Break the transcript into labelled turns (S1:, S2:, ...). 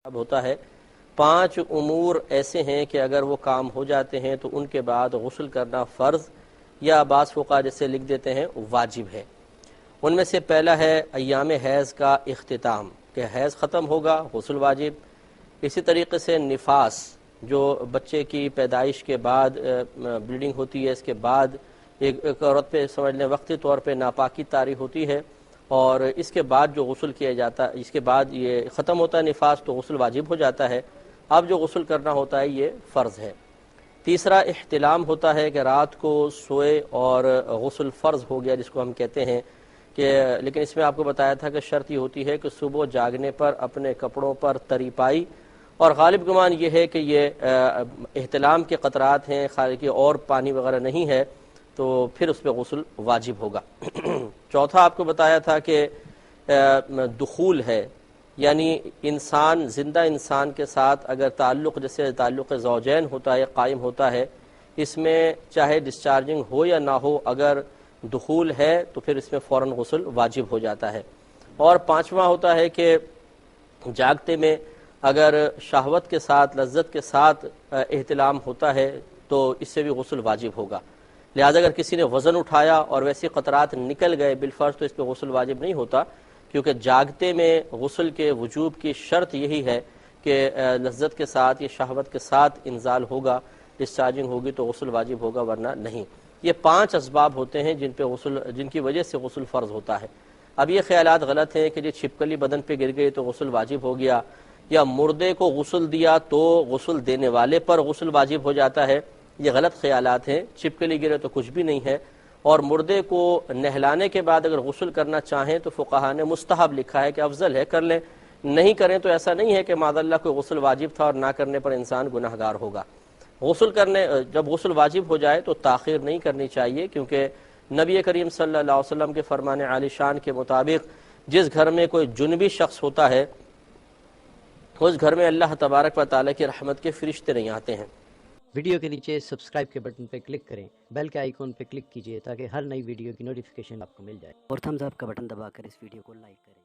S1: اب ہوتا ہے 5 امور ایسے ہیں کہ اگر وہ کام ہو جاتے ہیں تو ان کے بعد غسل کرنا فرض یا بعض فقہا جیسے لکھ دیتے ہیں واجب ہے۔ ان میں سے پہلا ہے ایام حیض کا اختتام، کہ حیض ختم ہوگا غسل واجب۔ اسی طریقے سے نفاس، جو بچے کی پیدائش کے بعد بلیڈنگ ہوتی ہے، اس کے بعد ایک عورت پہ سمجھ لیں وقتی طور پہ ناپاکی طاری ہوتی ہے، اور اس کے بعد جو غسل کیا جاتا ہے، اس کے بعد یہ ختم ہوتا ہے نفاس تو غسل واجب ہو جاتا ہے۔ اب جو غسل کرنا ہوتا ہے یہ فرض ہے۔ تیسرا احتلام ہوتا ہے کہ رات کو سوئے اور غسل فرض ہو گیا جس کو ہم کہتے ہیں کہ، لیکن اس میں آپ کو بتایا تھا کہ شرط یہ ہوتی ہے کہ صبح جاگنے پر اپنے کپڑوں پر تری پائی، اور غالب گمان یہ ہے کہ یہ احتلام کے قطرات ہیں، خارجی اور پانی وغیرہ نہیں ہے، تو پھر اس پہ غسل واجب ہوگا۔ چوتھا آپ کو بتایا تھا کہ دخول ہے، یعنی انسان زندہ انسان کے ساتھ اگر تعلق جیسے تعلق زوجین ہوتا ہے قائم ہوتا ہے، اس میں چاہے ڈسچارجنگ ہو یا نہ ہو، اگر دخول ہے تو پھر اس میں فوراً غسل واجب ہو جاتا ہے۔ اور پانچواں ہوتا ہے کہ جاگتے میں اگر شہوت کے ساتھ لذت کے ساتھ احتلام ہوتا ہے تو اس سے بھی غسل واجب ہوگا۔ لہذا اگر کسی نے وزن اٹھایا اور ویسے قطرات نکل گئے بالفرض تو اس پہ غسل واجب نہیں ہوتا، کیونکہ جاگتے میں غسل کے وجوب کی شرط یہی ہے کہ لذت کے ساتھ یا شہوت کے ساتھ انزال ہوگا، ڈسچارجنگ ہوگی تو غسل واجب ہوگا، ورنہ نہیں۔ یہ 5 اسباب ہوتے ہیں جن کی وجہ سے غسل فرض ہوتا ہے۔ اب یہ خیالات غلط ہیں کہ جو چھپکلی بدن پہ گر گئی تو غسل واجب ہو گیا، یا مردے کو غسل دیا تو غسل دینے والے پر غسل واجب ہو جاتا ہے، یہ غلط خیالات ہیں۔ چھپکلی گرے تو کچھ بھی نہیں ہے، اور مردے کو نہلانے کے بعد اگر غسل کرنا چاہیں تو فقہا نے مستحب لکھا ہے کہ افضل ہے کر لیں، نہیں کریں تو ایسا نہیں ہے کہ معاذ اللہ کوئی غسل واجب تھا اور نہ کرنے پر انسان گناہ گار ہوگا۔ جب غسل واجب ہو جائے تو تاخیر نہیں کرنی چاہیے، کیونکہ نبی کریم صلی اللہ علیہ وسلم کے فرمان عالی شان کے مطابق جس گھر میں کوئی جنبی شخص ہوتا ہے اس گھر میں اللہ تبارک و تعالیٰ کی رحمت کے فرشتے نہیں آتے ہیں۔
S2: ویڈیو کے نیچے سبسکرائب کے بٹن پہ کلک کریں، بیل کے آئیکن پہ کلک کیجئے تاکہ ہر نئی ویڈیو کی نوٹیفیکیشن آپ کو مل جائے، اور تھمز اپ کا بٹن دبا کر اس ویڈیو کو لائک کریں۔